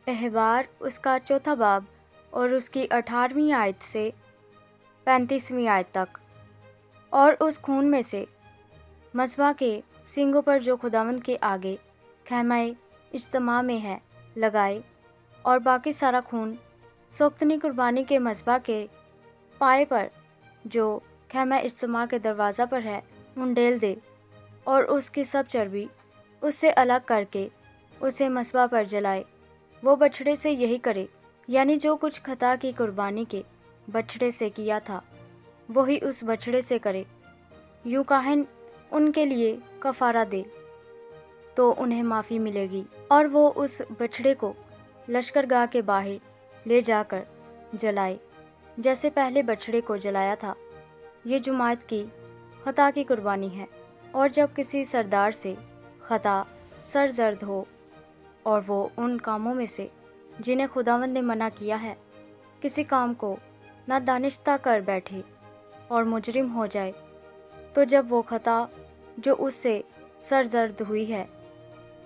احبار اس کا چوتھا باب اور اس کی 18ویں آیت سے 35ویں آیت تک۔ اور اس خون میں سے مذبح کے سنگوں پر جو خداوند کے آگے خیمہ اجتماع میں ہے لگائے، اور باقی سارا خون سوختنی قربانی کے مذبح کے پائے پر جو خیمہ اجتماع کے دروازہ پر ہے انڈیل دے، اور اس کی سب چربی اس سے الگ کر کے اسے مذبح پر جلائے۔ وہ بچھڑے سے یہی کرے، یعنی جو کچھ خطا کی قربانی کے بچھڑے سے کیا تھا وہی اس بچھڑے سے کرے۔ یوں کاہن ان کے لیے کفارہ دے تو انہیں معافی ملے گی، اور وہ اس بچھڑے کو لشکرگاہ کے باہر لے جا کر جلائے جیسے پہلے بچھڑے کو جلایا تھا۔ یہ جماعت کی خطا کی قربانی ہے۔ اور جب کسی سردار سے خطا سرزد ہو اور وہ ان کاموں میں سے جنہیں خداوند نے منع کیا ہے کسی کام کو نادانستہ کر بیٹھے اور مجرم ہو جائے، تو جب وہ خطا جو اس سے سرزد ہوئی ہے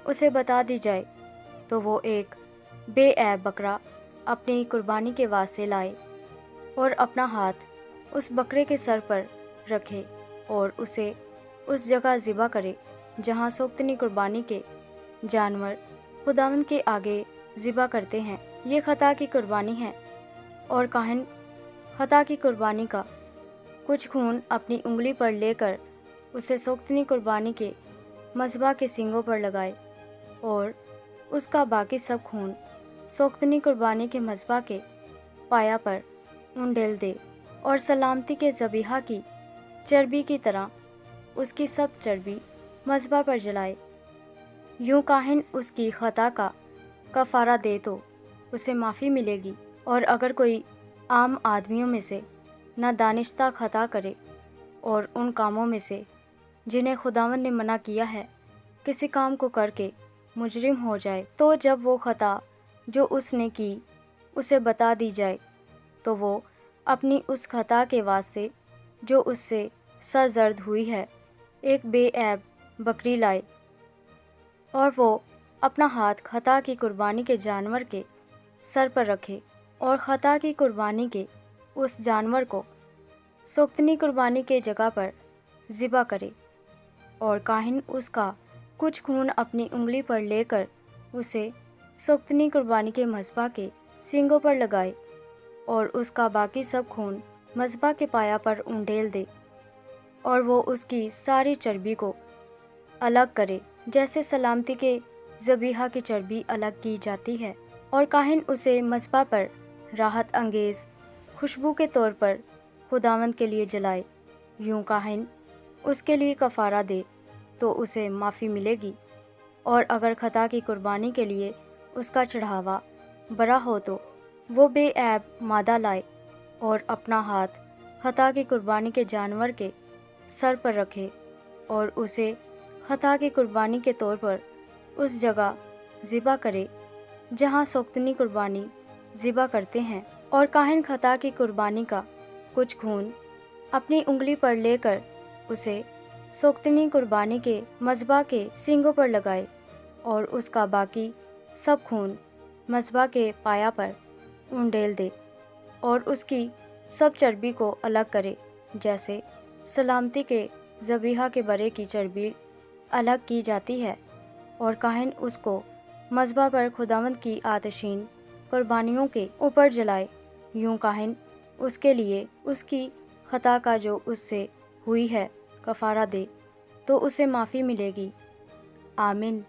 اسے بتا دی جائے تو وہ ایک بے عیب بکرا اپنی قربانی کے واسطے لائے، اور اپنا ہاتھ اس بکرے کے سر پر رکھے اور اسے اس جگہ ذبح کرے جہاں سوختنی قربانی کے جانور خداوند کے آگے ذبح کرتے ہیں۔ یہ خطا کی قربانی ہے، اور کاہن خطا کی قربانی کا کچھ خون اپنی انگلی پر لے کر اسے سوختنی قربانی کے مذبح کے سنگوں پر لگائے، اور اس کا باقی سب خون سوختنی قربانی کے مذبح کے پایا پر انڈیل دے، اور سلامتی کے ذبیحہ کی چربی کی طرح اس کی سب چربی مذبح پر جلائے۔ یوں کاہن اس کی خطا کا کفارہ دے تو اسے معافی ملے گی۔ اور اگر کوئی عام آدمیوں میں سے نادانستہ خطا کرے اور ان کاموں میں سے جنہیں خداوند نے منع کیا ہے کسی کام کو کر کے مجرم ہو جائے، تو جب وہ خطا جو اس نے کی اسے بتا دی جائے تو وہ اپنی اس خطا کے واسطے جو اس سے سرزد ہوئی ہے ایک بے عیب بکری لائے، اور وہ اپنا ہاتھ خطا کی قربانی کے جانور کے سر پر رکھے، اور خطا کی قربانی کے اس جانور کو سوختنی قربانی کے جگہ پر ذبح کرے، اور کاہن اس کا کچھ خون اپنی انگلی پر لے کر اسے سوختنی قربانی کے مذبح کے سنگوں پر لگائے، اور اس کا باقی سب خون مذبح کے پایا پر انڈیل دے، اور وہ اس کی ساری چربی کو الگ کرے جیسے سلامتی کے ذبیحہ کی چربی الگ کی جاتی ہے، اور کاہن اسے مذبح پر راحت انگیز خوشبو کے طور پر خداوند کے لیے جلائے۔ یوں کاہن اس کے لیے کفارہ دے تو اسے معافی ملے گی، اور اگر خطا کی قربانی کے لیے اس کا چڑھاوا برا ہو تو وہ بے عیب مادہ لائے اور اپنا ہاتھ خطا کی قربانی کے جانور کے سر پر رکھے، اور اسے خطا کی قربانی کے طور پر اس جگہ ذبح کرے جہاں سوختنی قربانی ذبح کرتے ہیں، اور کاہن خطا کی قربانی کا کچھ خون اپنی انگلی پر لے کر اسے سوختنی قربانی کے مذبح کے سنگوں پر لگائے، اور اس کا باقی سب خون مذبح کے پایا پر انڈیل دے، اور اس کی سب چربی کو الگ کرے جیسے سلامتی کے ذبیحہ کے برے کی چربی الگ کی جاتی ہے، اور کاہن اس کو مذبح پر خداوند کی آتشین قربانیوں کے اوپر جلائے۔ یوں کاہن اس کے لیے اس کی خطا کا جو اس سے ہوئی ہے کفارہ دے تو اسے معافی ملے گی۔ آمین۔